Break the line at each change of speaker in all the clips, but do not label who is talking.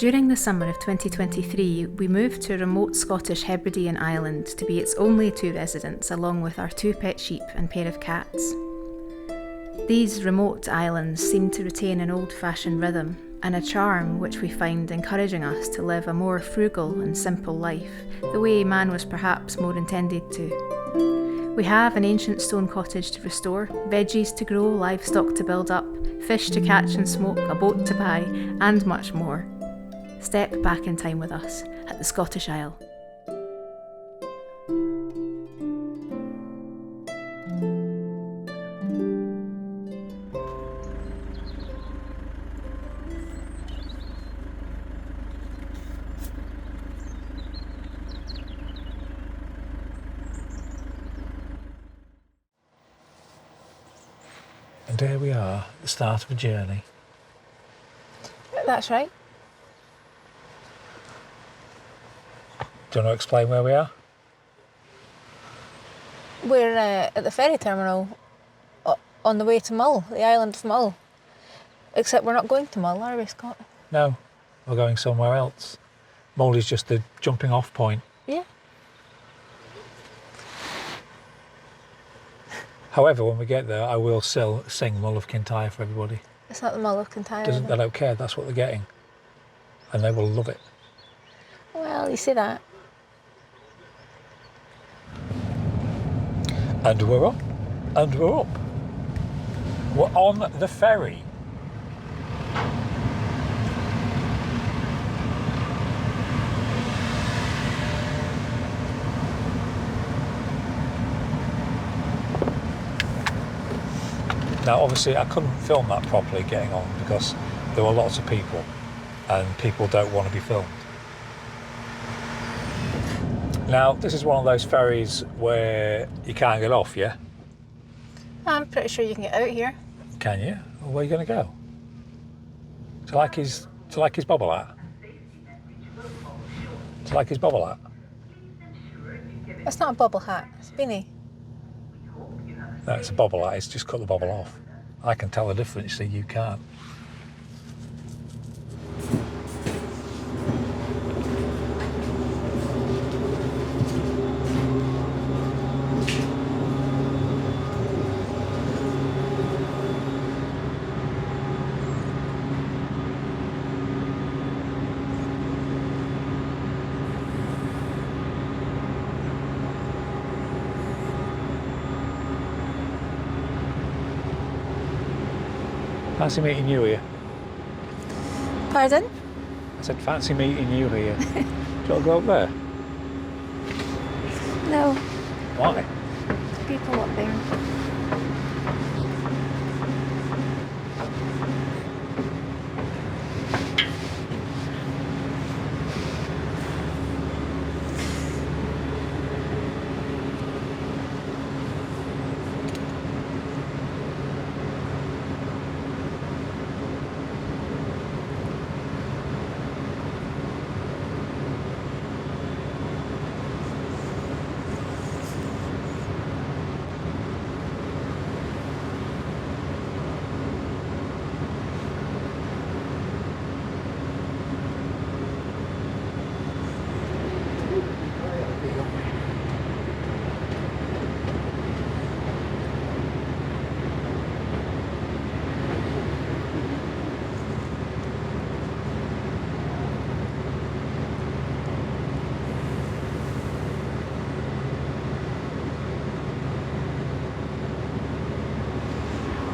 During the summer of 2023, we moved to a remote Scottish Hebridean island to be its only two residents, along with our two pet sheep and pair of cats. These remote islands seem to retain an old-fashioned rhythm and a charm which we find encouraging us to live a more frugal and simple life, the way man was perhaps more intended to. We have an ancient stone cottage to restore, veggies to grow, livestock to build up, fish to catch and smoke, a boat to buy, and much more. Step back in time with us at the Scottish Isle.
And here we are, at the start of a journey.
That's right.
Do you want to explain where we are?
We're at the ferry terminal on the way to Mull, the island of Mull. Except we're not going to Mull, are we, Scott?
No, we're going somewhere else. Mull is just the jumping off point.
Yeah.
However, when we get there, I will still sing Mull of Kintyre for everybody.
It's not the Mull of Kintyre.
They don't care, that's what they're getting. And they will love it.
Well, you say that.
And we're up. And we're up. We're on the ferry. Now, obviously, I couldn't film that properly getting on because there were lots of people and people don't want to be filmed. Now, this is one of those ferries where you can't get off, yeah?
I'm pretty sure you can get out here.
Can you? Well, where are you going to go? Do you like his bobble hat? Do you like his bobble hat?
It's not a bobble hat, it's a beanie.
No, it's a bobble hat, it's just cut the bobble off. I can tell the difference, so you can't. Fancy meeting you here.
Pardon?
I said, fancy meeting you here. Do you want to go up there?
No.
Why?
People up there.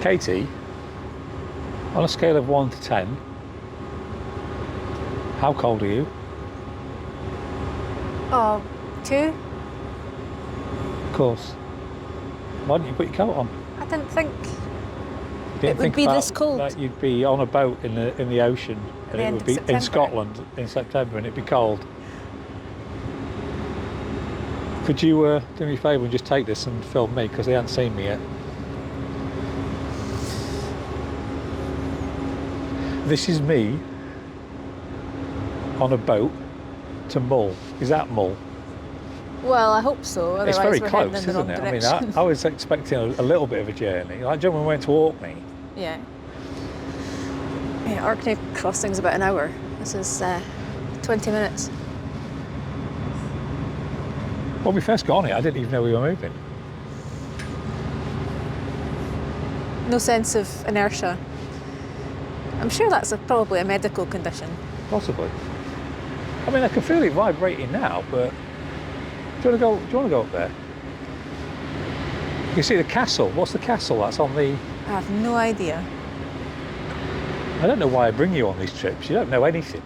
Katie, on a scale of 1 to 10, how cold are you?
Oh, 2?
Of course. Why didn't you put your coat on?
I didn't think
Didn't
it would
think
be
about
this cold.
That you'd be on a boat in the ocean
At
and
the
it
end
would
of
be
September.
in Scotland in September and it'd be cold. Could you do me a favour and just take this and film me because they haven't seen me yet? This is me on a boat to Mull. Is that Mull?
Well, I hope so. Otherwise
It's very
we're heading
close,
in the wrong
isn't it? I mean,
direction.
I was expecting a little bit of a journey. Like, do you remember when we went to Orkney?
Yeah. Yeah, Orkney crossing's about an hour. This is 20 minutes.
When we first got on it, I didn't even know we were moving.
No sense of inertia. I'm sure that's probably a medical condition.
Possibly. I mean, I can feel it vibrating now, but do you want to go up there? You can see the castle. What's the castle? That's on the...
I have no idea.
I don't know why I bring you on these trips. You don't know anything.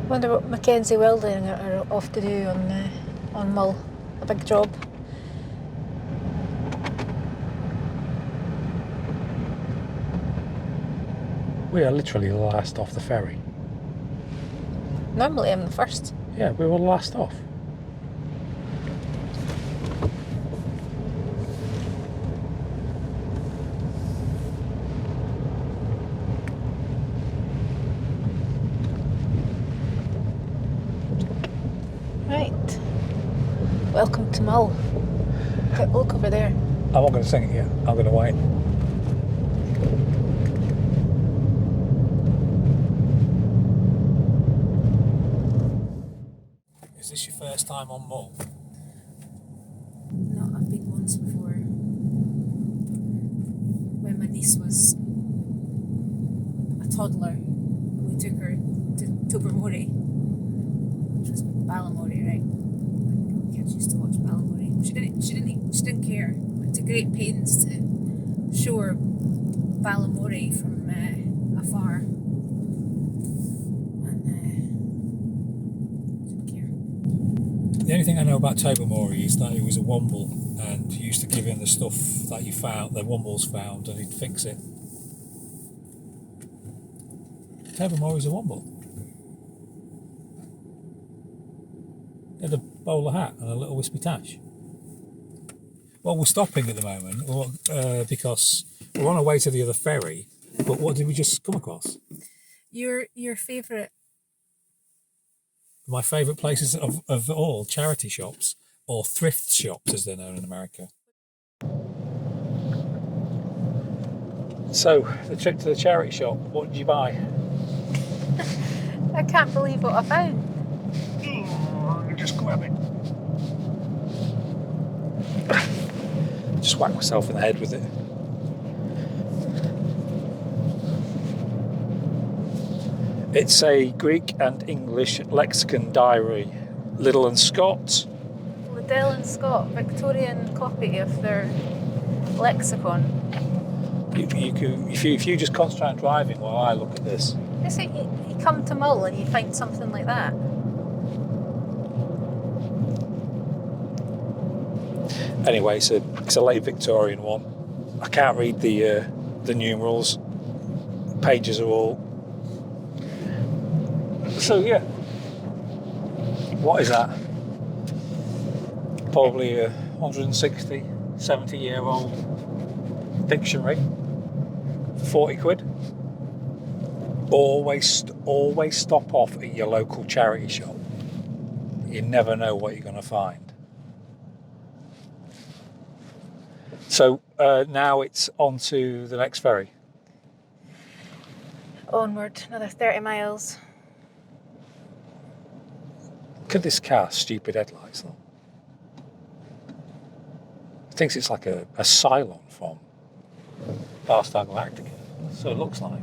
I wonder what Mackenzie Welding are off to do on Mull. A big job.
We are literally the last off the ferry.
Normally I'm the first.
Yeah, we were the last off.
Right. Welcome to Mull. Look over there.
I'm not going to sing it yet. I'm going to wait. Is this your first time on Mull?
No, I've been once before. When my niece was a toddler, we took her to Tobermory, which was Ballymorey, right? Kids used to watch Ballymorey. She didn't care. Went to great pains to show her Ballymorey from afar. And didn't care.
The only thing I know about Tobermory is that he was a womble and he used to give him the stuff that you found, the wombles found, and he'd fix it. Tobermory's a womble. He had a bowler hat and a little wispy tash. Well, we're stopping at the moment because we're on our way to the other ferry, but what did we just come across?
Your favourite?
My favourite places of all, charity shops, or thrift shops as they're known in America. So, the trip to the charity shop, what did you buy?
I can't believe what I found.
Just grab it. Just whack myself in the head with it. It's a Greek and English lexicon diary. Liddell and Scott.
Liddell and Scott, Victorian copy of their lexicon.
If you just concentrate on driving while I look at this.
You come to Mull and you find something like that.
Anyway, it's a late Victorian one. I can't read the numerals. Pages are all. So yeah, what is that? Probably a 160, 70-year-old dictionary. 40 quid. Always stop off at your local charity shop. You never know what you're going to find. So now it's on to the next ferry.
Onward, another 30 miles.
Look at this car's stupid headlights, though. It thinks it's like a Cylon from Battlestar Galactica. So it looks like.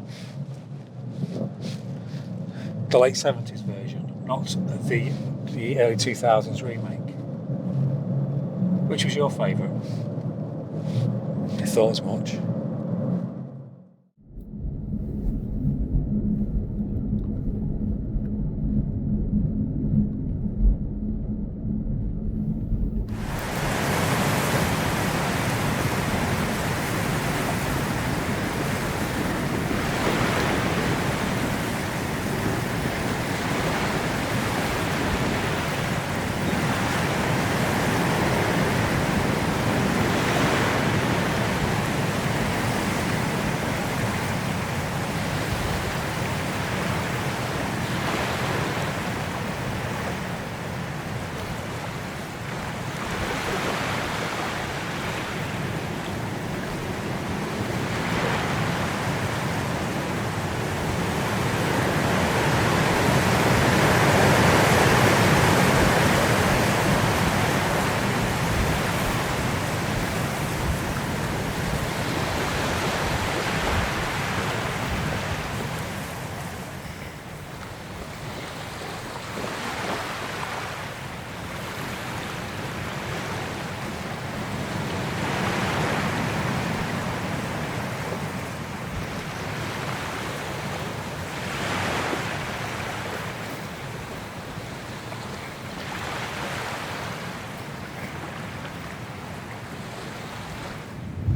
The late 70s version, not the early 2000s remake. Which was your favourite? I thought as much.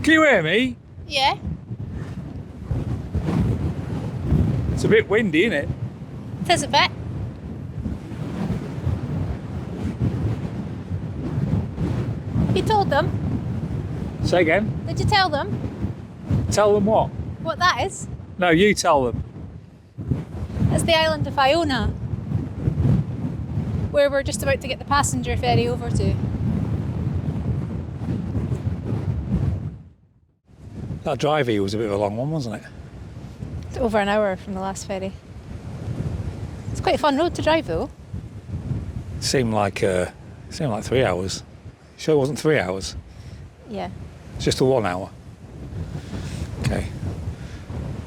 Can you hear me?
Yeah.
It's a bit windy, isn't it?
It is a bit. You told them?
Say again.
Did you tell them
Tell them what?
what that is?
No, you tell them.
It's the island of Iona, where we're just about to get the passenger ferry over to.
That drive here was a bit of a long one, wasn't it?
It's over an hour from the last ferry. It's quite a fun road to drive though.
Seemed like 3 hours. Sure it wasn't 3 hours?
Yeah.
It's just a 1 hour. Okay.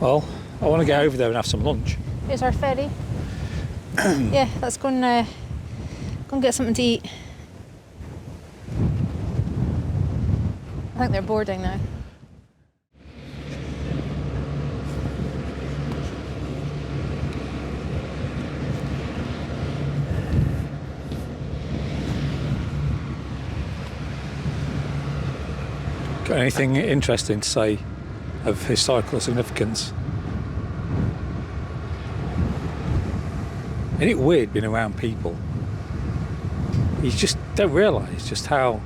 Well, I want to get over there and have some lunch.
Here's our ferry. Yeah, let's go and get something to eat. I think they're boarding now.
Got anything interesting to say of historical significance? Isn't it weird being around people? You just don't realise just how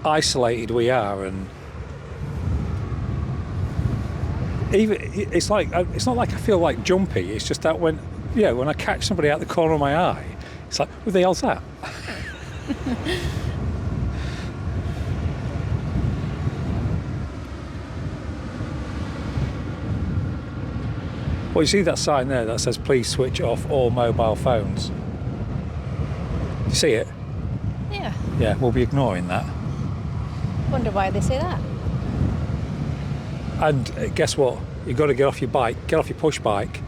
isolated we are, and even it's not like I feel like jumpy. It's just that when I catch somebody out the corner of my eye, it's like, who the hell's that? Well, you see that sign there that says please switch off all mobile phones. You see it?
Yeah.
Yeah, we'll be ignoring that.
Wonder why they say that.
And guess what? You've got to get off your bike, get off your push bike.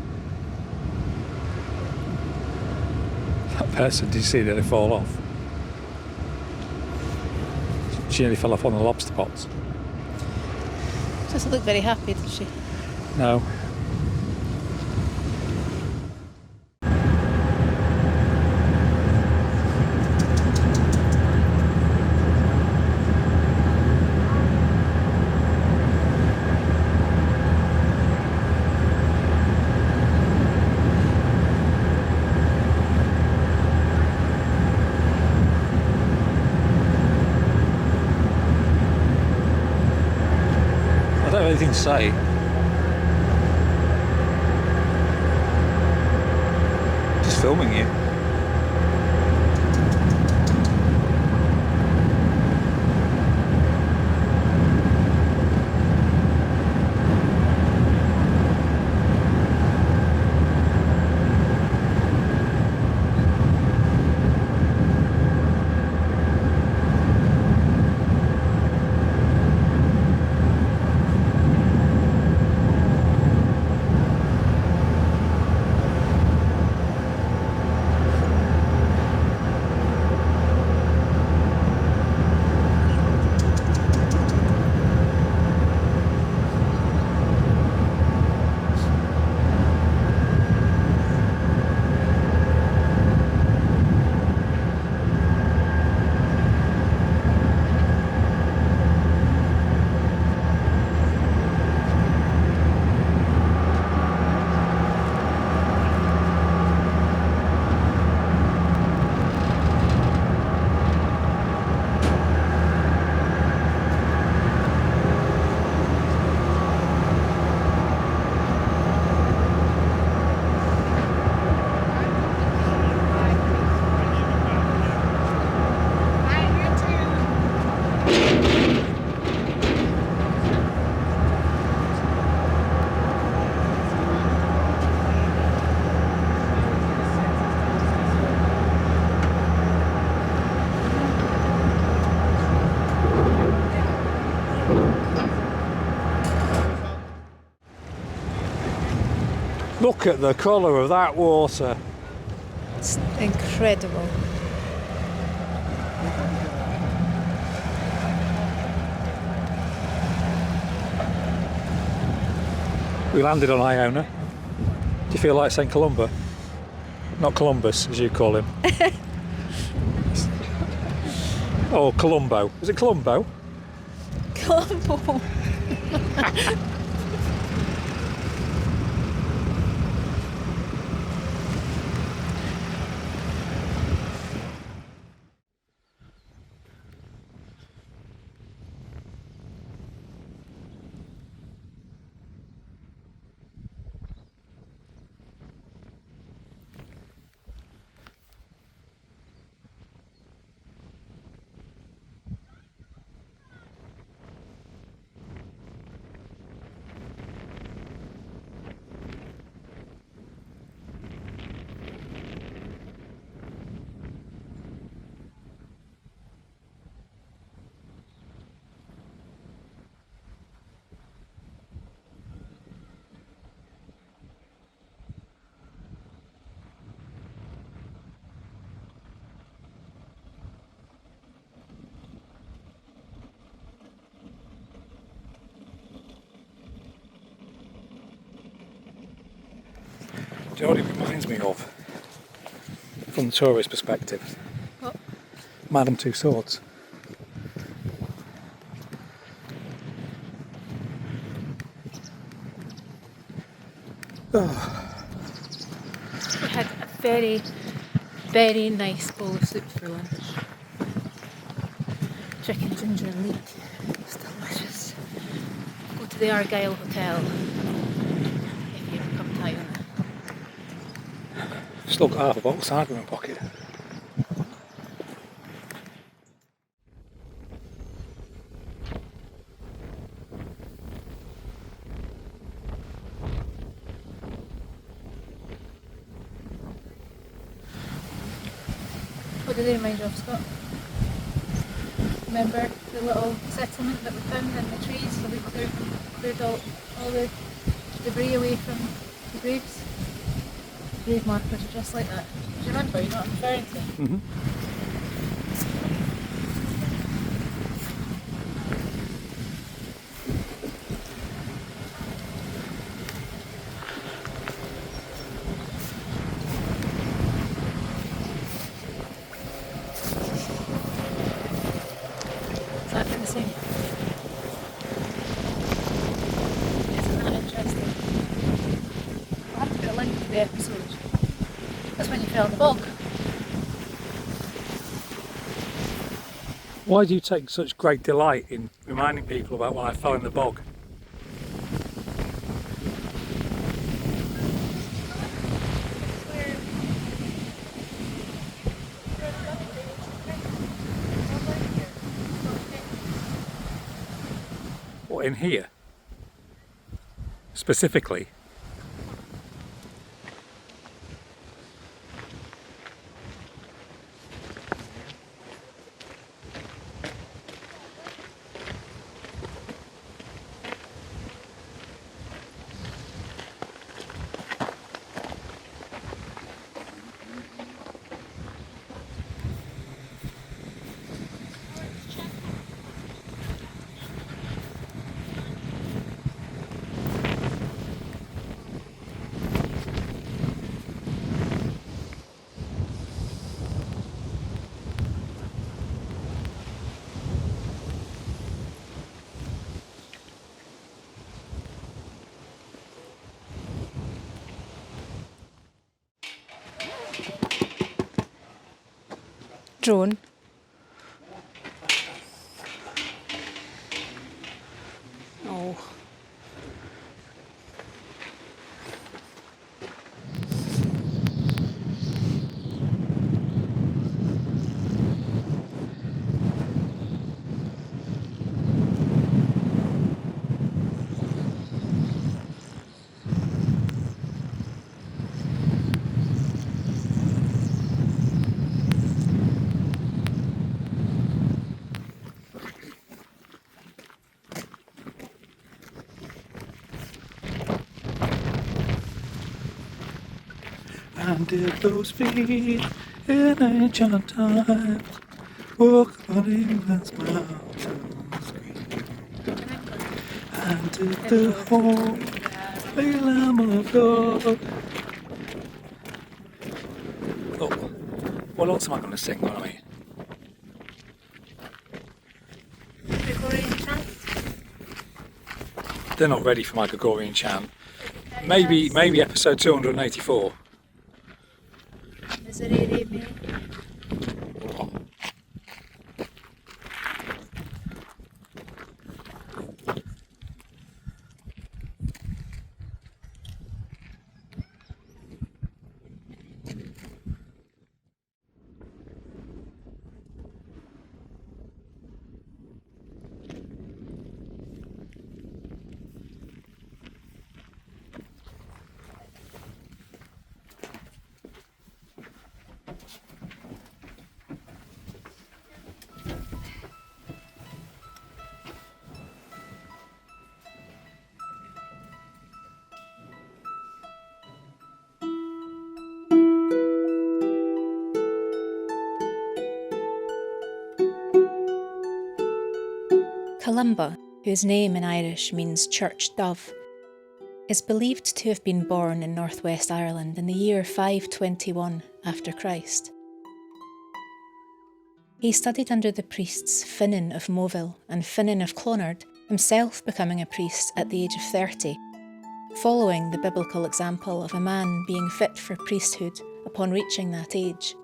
That person, did you see nearly fall off? She nearly fell off on the lobster pots.
Doesn't look very happy, does she?
No. I don't have anything to say. Just filming you. Look at the colour of that water.
It's incredible.
We landed on Iona. Do you feel like St Columba? Not Columbus, as you call him. Oh, Columbo. Was it Columbo?
Colombo.
Do you know what it reminds me of? From the tourist perspective.
What?
Madame Tussauds. Oh.
We had a very, very nice bowl of soup for lunch. Chicken, ginger and leek. It's delicious. Go to the Argyle Hotel if you ever come to Iona.
Still got half a bottle of cider in my pocket.
What do they remind you of, Scott? Remember the little settlement that we found in the trees? So we cleared all the debris away from the graves. Grave markers are just like that. Do you remember? You know what I'm referring to?
Mm-hmm.
Exactly the same. Isn't that interesting? We'll have to put a link to the episode. That's when you fell in the bog.
Why do you take such great delight in reminding people about when I fell in the bog? What, in here? Specifically?
Drone.
Oh.
And dip those feet in ancient times, walk on England's mountains, and dip the holy Lamb of God. Oh, what else am I going to sing, what I mean?
Gregorian chant.
They're not ready for my Gregorian chant. Maybe episode 284.
Miserere me.
Columba, whose name in Irish means church dove, is believed to have been born in northwest Ireland in the year 521 after Christ. He studied under the priests Finan of Moville and Finan of Clonard, himself becoming a priest at the age of 30, following the biblical example of a man being fit for priesthood upon reaching that age.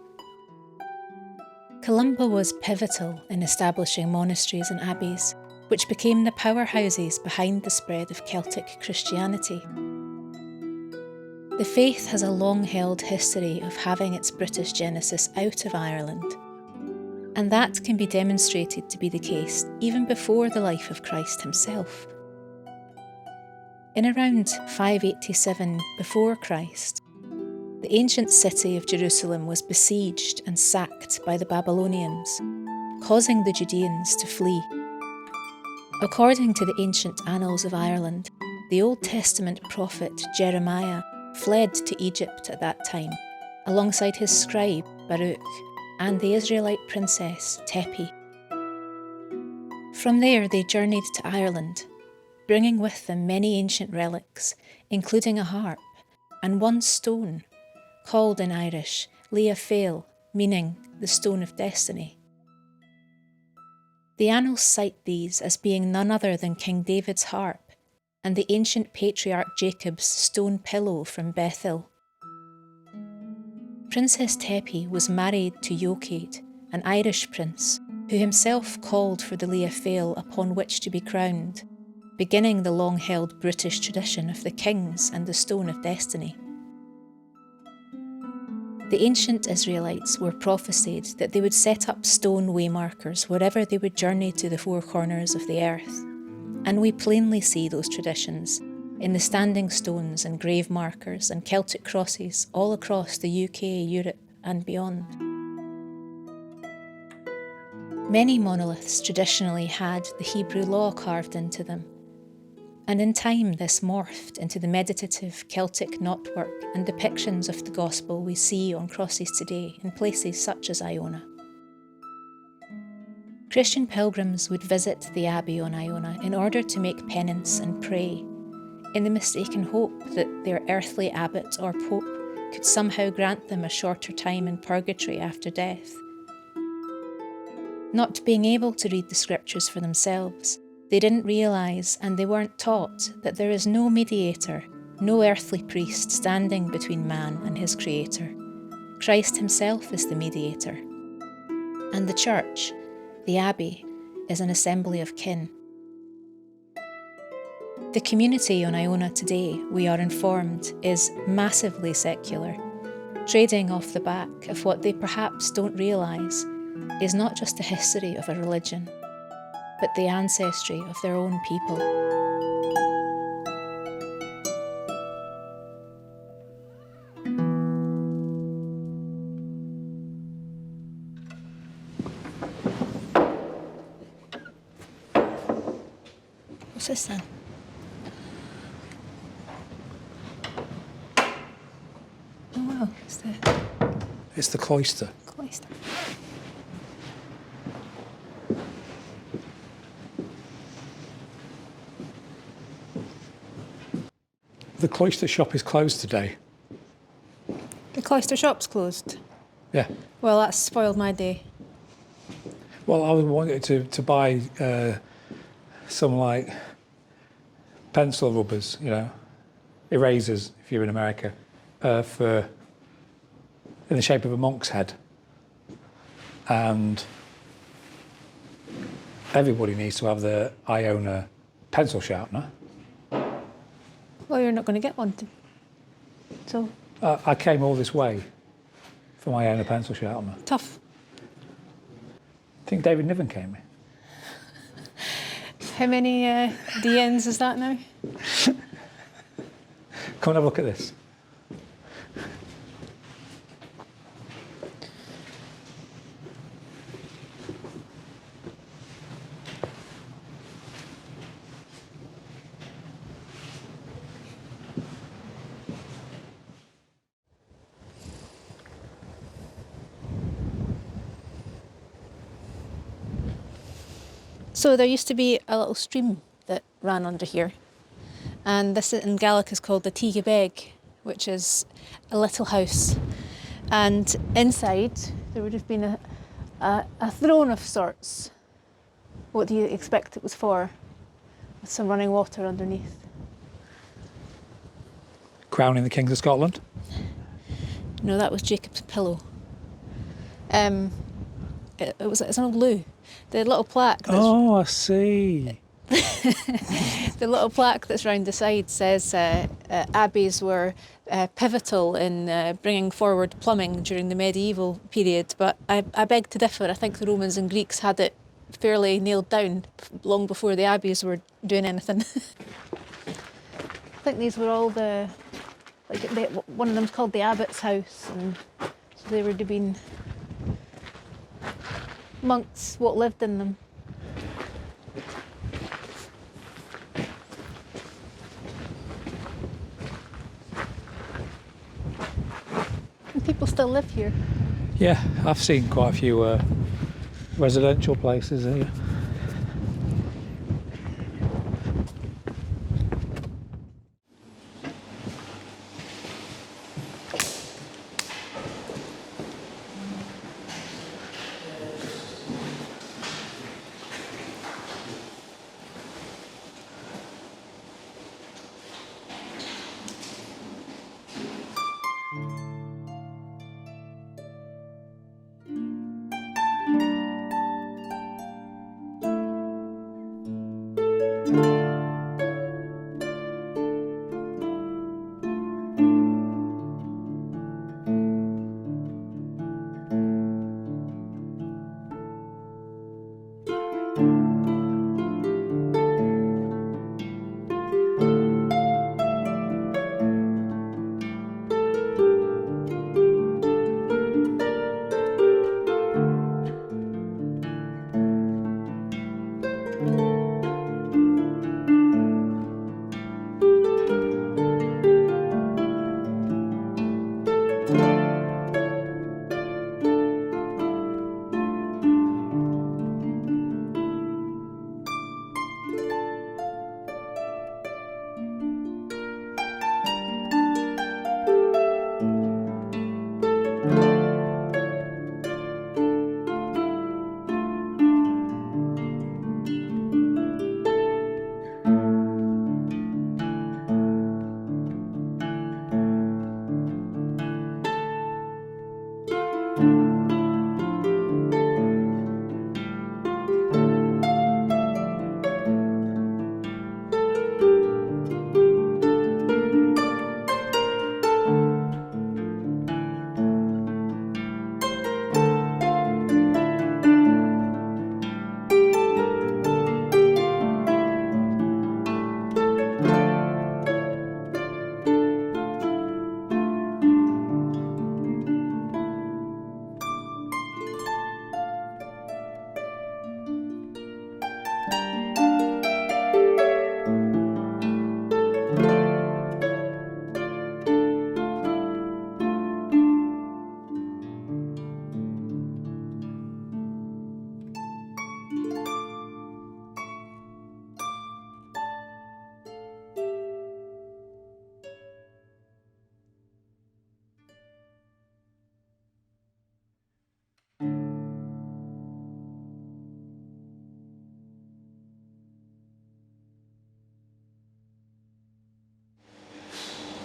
Columba was pivotal in establishing monasteries and abbeys, which became the powerhouses behind the spread of Celtic Christianity. The faith has a long-held history of having its British genesis out of Ireland, and that can be demonstrated to be the case even before the life of Christ himself. In around 587 before Christ, the ancient city of Jerusalem was besieged and sacked by the Babylonians, causing the Judeans to flee. According to the ancient annals of Ireland, the Old Testament prophet Jeremiah fled to Egypt at that time, alongside his scribe Baruch and the Israelite princess Tepi. From there they journeyed to Ireland, bringing with them many ancient relics, including a harp and one stone, called in Irish Lia Fail, meaning the Stone of Destiny. The annals cite these as being none other than King David's harp and the ancient patriarch Jacob's stone pillow from Bethel. Princess Tepi was married to Yoked, an Irish prince, who himself called for the Lia Fail upon which to be crowned, beginning the long-held British tradition of the kings and the Stone of Destiny. The ancient Israelites were prophesied that they would set up stone waymarkers wherever they would journey to the four corners of the earth, and we plainly see those traditions in the standing stones and grave markers and Celtic crosses all across the UK, Europe and beyond. Many monoliths traditionally had the Hebrew law carved into them, and in time this morphed into the meditative Celtic knotwork and depictions of the gospel we see on crosses today in places such as Iona. Christian pilgrims would visit the Abbey on Iona in order to make penance and pray, in the mistaken hope that their earthly abbot or pope could somehow grant them a shorter time in purgatory after death. Not being able to read the scriptures for themselves, they didn't realise and they weren't taught that there is no mediator, no earthly priest standing between man and his Creator. Christ himself is the mediator. And the church, the Abbey, is an assembly of kin. The community on Iona today, we are informed, is massively secular, trading off the back of what they perhaps don't realise is not just the history of a religion, but the ancestry of their own people. What's this then? Oh wow, it's
the
It's the cloister.
cloister?
The cloister shop is closed today.
The cloister shop's closed.
Yeah.
Well, that's spoiled my day.
Well, I wanted to buy some like pencil rubbers, you know, erasers if you're in America, for in the shape of a monk's head, and everybody needs to have the Iona pencil sharpener.
Well, you're not going to get one. So
I came all this way for my Iona pencil sharpener.
tough.
I think David Niven came in.
How many DNs is that now?
Come and have a look at this.
So there used to be a little stream that ran under here, and this in Gaelic is called the Tigha Beg, which is a little house. And inside there would have been a throne of sorts. What do you expect it was for? With some running water underneath.
Crowning the Kings of Scotland.
No, that was Jacob's pillow. It's an old loo. The little plaque.
Oh, I see.
The little plaque that's round the side says abbeys were pivotal in bringing forward plumbing during the medieval period, but I beg to differ. I think the Romans and Greeks had it fairly nailed down long before the abbeys were doing anything. I think these were all one of them's called the abbot's house, and so they would have been monks what lived in them. And people still live here.
Yeah, I've seen quite a few residential places here.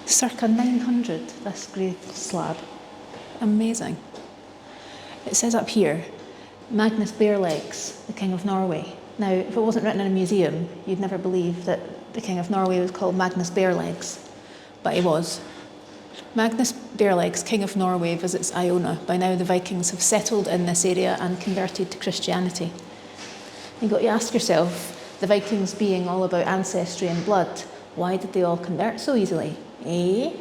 Circa 900, this grave slab. Amazing. It says up here, Magnus Barelegs, the King of Norway. Now, if it wasn't written in a museum, you'd never believe that the King of Norway was called Magnus Barelegs, but he was. Magnus Barelegs, King of Norway, visits Iona. By now, the Vikings have settled in this area and converted to Christianity. You've got to ask yourself, the Vikings being all about ancestry and blood, why did they all convert so easily? Eh?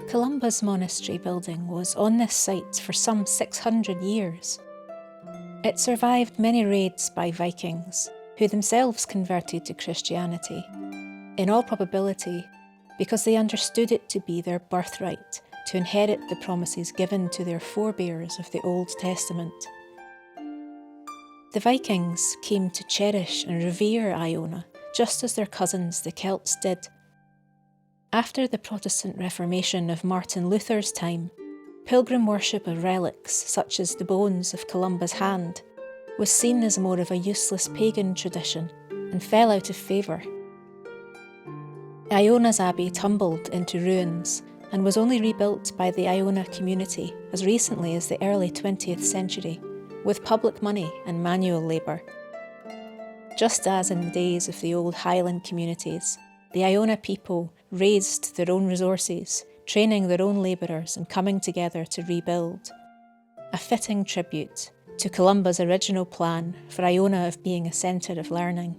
Columba's monastery building was on this site for some 600 years. It survived many raids by Vikings, who themselves converted to Christianity, in all probability because they understood it to be their birthright to inherit the promises given to their forebears of the Old Testament. The Vikings came to cherish and revere Iona, just as their cousins the Celts did. After the Protestant Reformation of Martin Luther's time, pilgrim worship of relics, such as the bones of Columba's hand, was seen as more of a useless pagan tradition and fell out of favour. Iona's Abbey tumbled into ruins and was only rebuilt by the Iona community as recently as the early 20th century, with public money and manual labour. Just as in the days of the old Highland communities, the Iona people raised their own resources, training their own labourers and coming together to rebuild. A fitting tribute to Columba's original plan for Iona of being a centre of learning.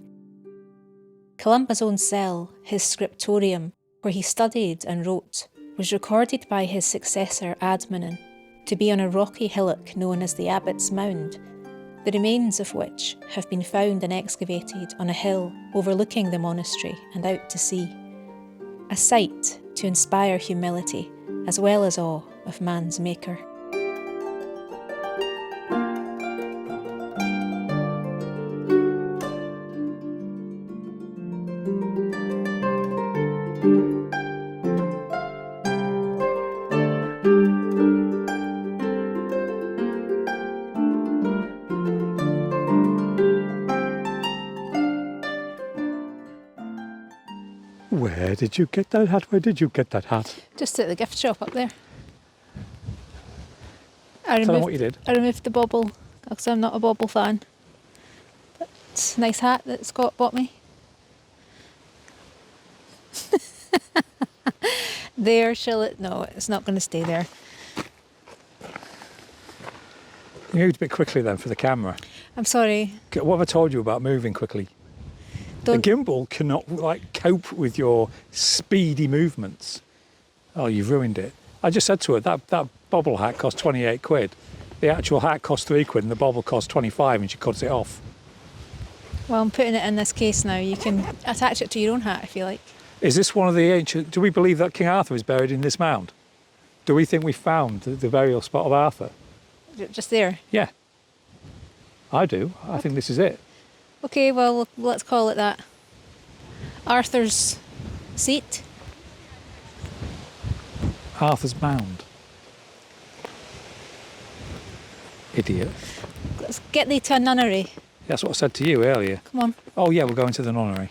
Columba's own cell, his scriptorium, where he studied and wrote, was recorded by his successor Admenin to be on a rocky hillock known as the Abbot's Mound, the remains of which have been found and excavated on a hill overlooking the monastery and out to sea. A sight to inspire humility as well as awe of man's maker.
Where did you get that hat? Where did you get that hat?
Just at the gift shop up there.
Tell them what you did.
I removed the bauble because I'm not a bauble fan. But it's a nice hat that Scott bought me. There, shall it? No, it's not going to stay there.
You moved a bit quickly then for the camera.
I'm sorry.
What have I told you about moving quickly?
Don't.
The gimbal cannot cope with your speedy movements. Oh, you've ruined it. I just said to her that bobble hat cost 28 quid. The actual hat cost 3 quid and the bobble cost 25 and she cuts it off.
Well, I'm putting it in this case now. You can attach it to your own hat if you like.
Is this one of the ancient... Do we believe that King Arthur is buried in this mound? Do we think we found the burial spot of Arthur?
Just there.
Yeah. I do. I think this is it.
Okay, well, let's call it that. Arthur's seat.
Arthur's mound. Idiot.
Let's get thee to a nunnery.
That's what I said to you earlier.
Come on.
Oh yeah, we're going to the nunnery.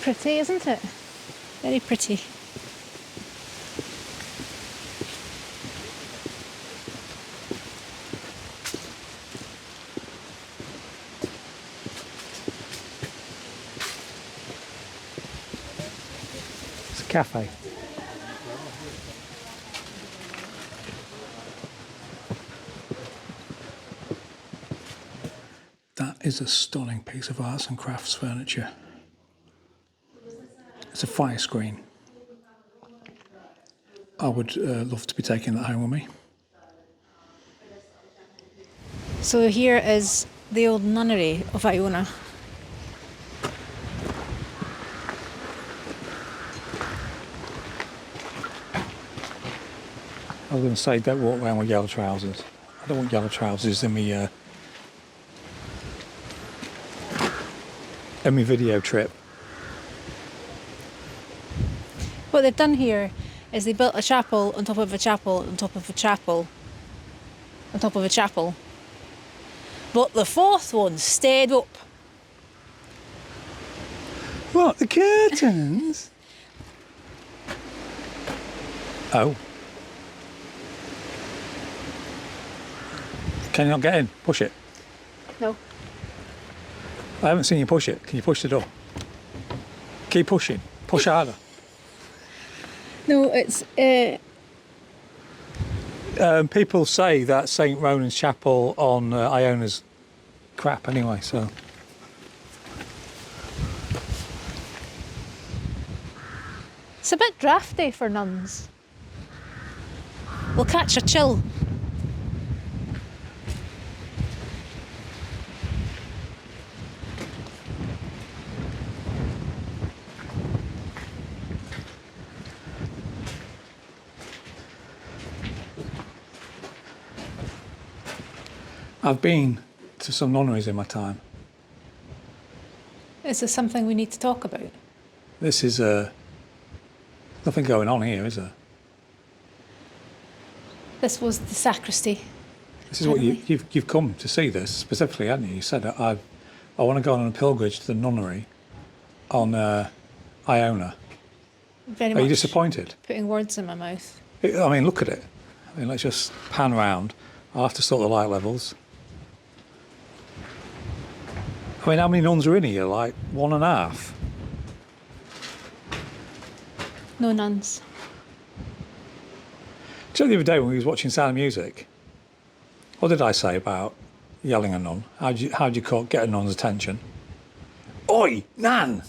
Pretty, isn't it? Very pretty.
It's a cafe. That is a stunning piece of arts and crafts furniture. It's a fire screen. I would love to be taking that home with me.
So here is the old nunnery of Iona.
I was going to say, don't walk around with yellow trousers. I don't want yellow trousers in my video trip.
What they've done here is they built a chapel on top of a chapel on top of a chapel on top of a chapel. But the fourth one stayed up.
What, the curtains? Oh. Can you not get in? Push it.
No.
I haven't seen you push it. Can you push the door? Keep pushing. Push harder.
No, it's...
People say that St. Ronan's Chapel on Iona's crap anyway, so...
It's a bit drafty for nuns. We'll catch a chill.
I've been to some nunneries in my time.
Is this something we need to talk about?
This is nothing going on here, is there?
This was the sacristy.
This is what you've come to see this specifically, haven't you? You said I want to go on a pilgrimage to the nunnery on Iona.
Very
Are
much
you disappointed?
putting words in my mouth.
I mean, look at it. I mean, let's just pan round. I'll have to sort the light levels. I mean, how many nuns are in here? Like 1.5?
No nuns.
Do you know the other day when we was watching Sound of Music, what did I say about yelling a nun? How'd you get a nun's attention? Oi, Nan!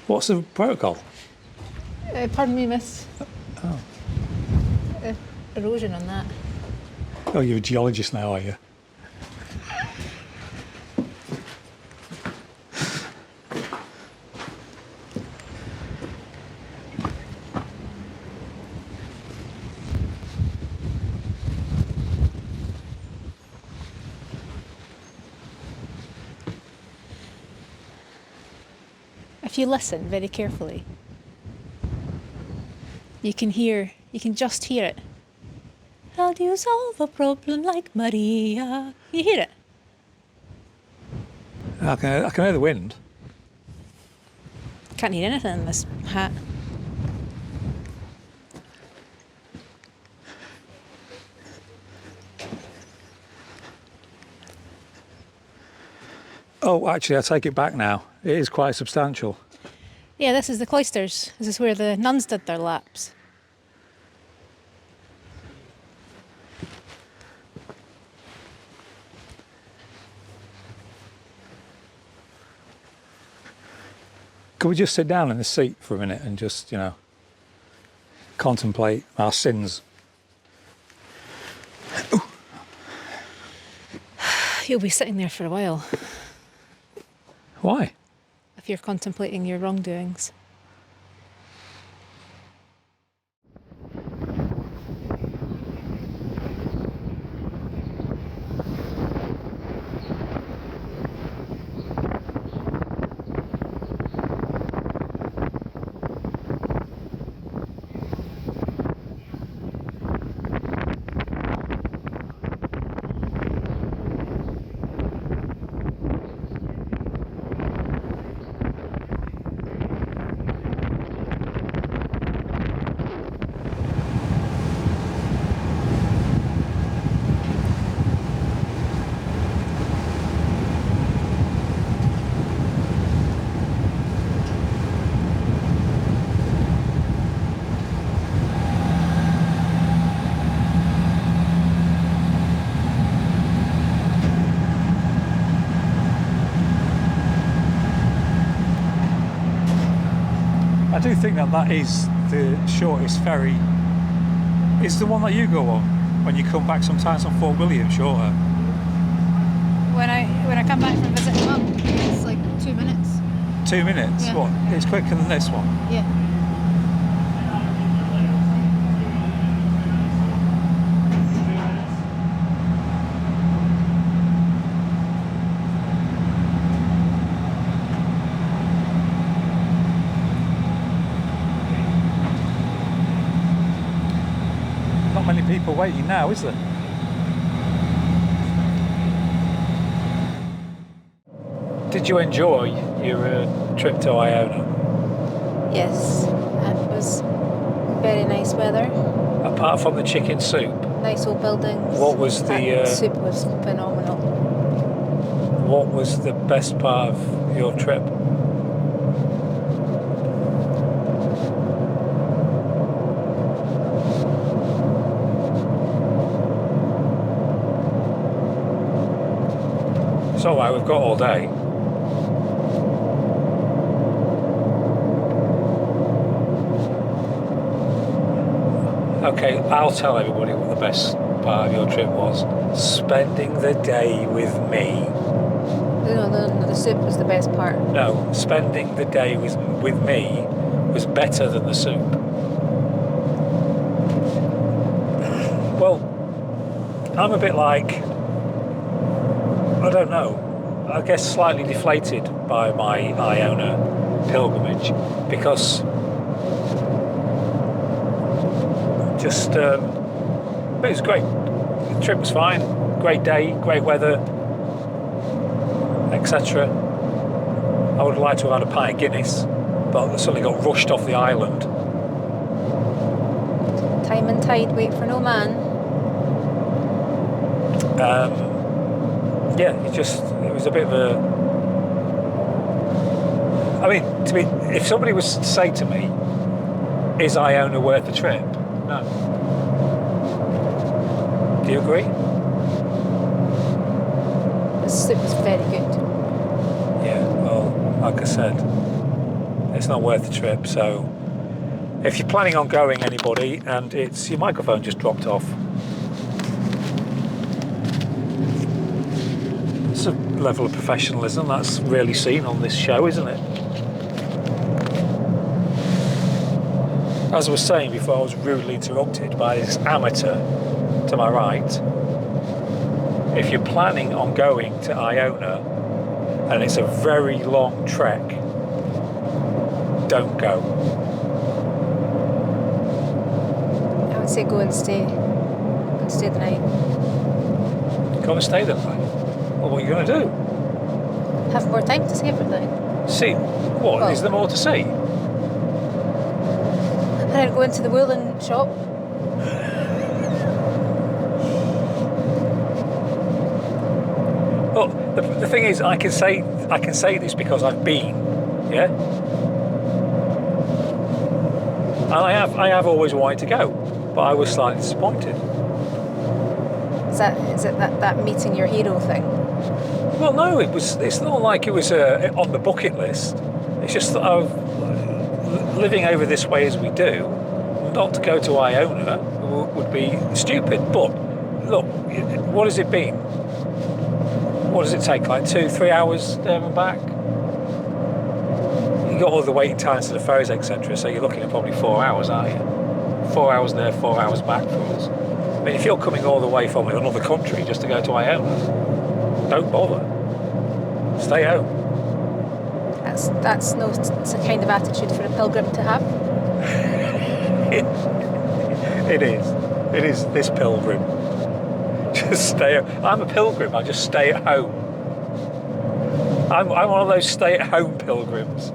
What's the protocol?
Pardon me, miss.
Oh.
Erosion on that.
Oh, you're a geologist now, are you?
If you listen very carefully, you can just hear it. How do you solve a problem like Maria? You hear it?
I can hear the wind.
Can't hear anything in this hat.
Oh, actually, I take it back now. It is quite substantial.
Yeah, this is the cloisters. This is where the nuns did their laps.
Could we just sit down in the seat for a minute and just, contemplate our sins? Ooh.
You'll be sitting there for a while
Why?
if you're contemplating your wrongdoings.
I do think that is the shortest ferry. Is the one that you go on when you come back sometimes on Fort William shorter?
When I come back from visiting Mum, it's like 2 minutes.
2 minutes?
Yeah.
What? It's quicker than this one?
Yeah.
Not many people waiting now, is there? Did you enjoy your trip to Iona?
Yes, it was very nice weather,
Apart from the chicken soup,
nice old buildings.
what was
and
the
soup was phenomenal.
what was the best part of your trip? It's all right, we've got all day. Okay, I'll tell everybody what the best part of your trip was. Spending the day with me.
No, the soup was the best part.
No, spending the day with me was better than the soup. Well, I'm a bit like, I don't know, I guess slightly deflated by my Iona pilgrimage because but it was great. The trip was fine, great day, great weather, etc. I would have liked to have had a pint of Guinness, but I suddenly got rushed off the island.
Time and tide wait for no man.
Yeah, it was a bit of a. I mean, if somebody was to say to me, "Is Iona worth the trip?" No. Do you agree?
The soup was very good.
Yeah. Well, like I said, it's not worth the trip. So, if you're planning on going, anybody, and your microphone just dropped off. It's a level of professionalism that's really seen on this show, isn't it? As I was saying before, I was rudely interrupted by this amateur to my right. If you're planning on going to Iona and it's a very long trek, don't go.
I would say go and stay. Go and stay the night.
Go and stay the night. Well, what are you going to do?
Have more time to see everything.
See? What?
Well-
Is there more to see?
And I'd go into the woolen shop.
Well, the thing is, I can say this because I've been, yeah, and I have always wanted to go, but I was slightly disappointed.
Is it that meeting your hero thing?
Well, no, it's not like it was on the bucket list. It's just that living over this way as we do, not to go to Iona would be stupid. But look, what has it been? What does it take? Like 2-3 hours there and back? You got all the waiting times to the ferries, etc. So you're looking at probably 4 hours, aren't you? 4 hours there, 4 hours back for us. I mean, if you're coming all the way from another country just to go to Iona, don't bother. Stay home.
That's no kind of attitude for a pilgrim to have.
It is. It is this pilgrim. Just stay. I'm a pilgrim. I just stay at home. I'm one of those stay-at-home pilgrims.